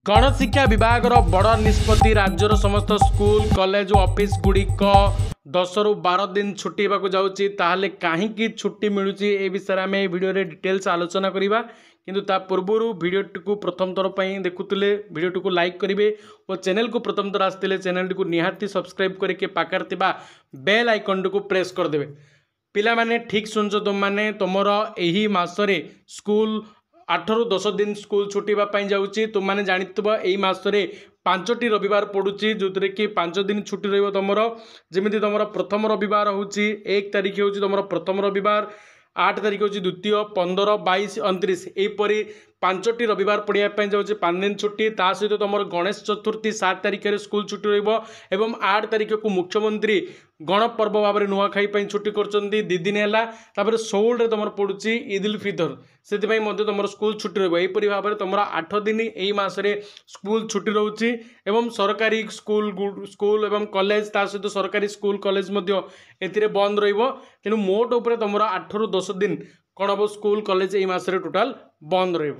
गणशिक्षा विभाग बड़ निष्पत्ति राज्यर समस्त स्कूल कॉलेज और ऑफिस गुड़िक 10 ରୁ 12 दिन छुट्टी जाऊँगी ताहले कहीं छुट्टी मिलूँ ए विषय में वीडियो डिटेल्स आलोचना करवा किंतु ता पूर्व वीडियो को प्रथम थर पर देखुले वीडियो को लाइक करेंगे और चैनल को प्रथम थर आसते चैनल को निहाती सब्सक्राइब करके पाखर बेल आइकन को प्रेस करदे। पिला माने ठीक सुनछ तुम माने तुमर यही मासरे स्कूल 8 ରୁ 10 दिन स्कूल छुट्टी जाऊँगी तुम मैंने जाथब यही मसरे 5टी रविवार पड़ुची जो कि 5 दिन छुट्टी रम जमी तुम प्रथम रविवार हूँ 1 तारिख हूँ तुम प्रथम रविवार 8 तारिख हूँ द्वितीय 15 22 29 यहपरी 5टी रविवार पढ़ाई जाऊँगी 5 दिन छुट्टी ता सहित तुम गणेश चतुर्थी 7 तारिख में स्कूल छुट्टी रहा 8 तारिख को मुख्यमंत्री गणपर्व भाव में नुआखाई छुट्टी कर 2 दिन है 16 तुम पड़ुची ईद उल फितर से तुम स्कूल छुट्टी रहीपरी भाव में तुम 8 दिन यही मसरे स्कूल छुट्टी रोचे एवं सरकारी स्कूल एवं कॉलेज ता सहित सरकारी स्कूल कॉलेज बंद तेणु मोट उपर तुम 8 ରୁ 10 दिन कौन हम स्कूल कॉलेज यही मसरे टोटाल बंद रही।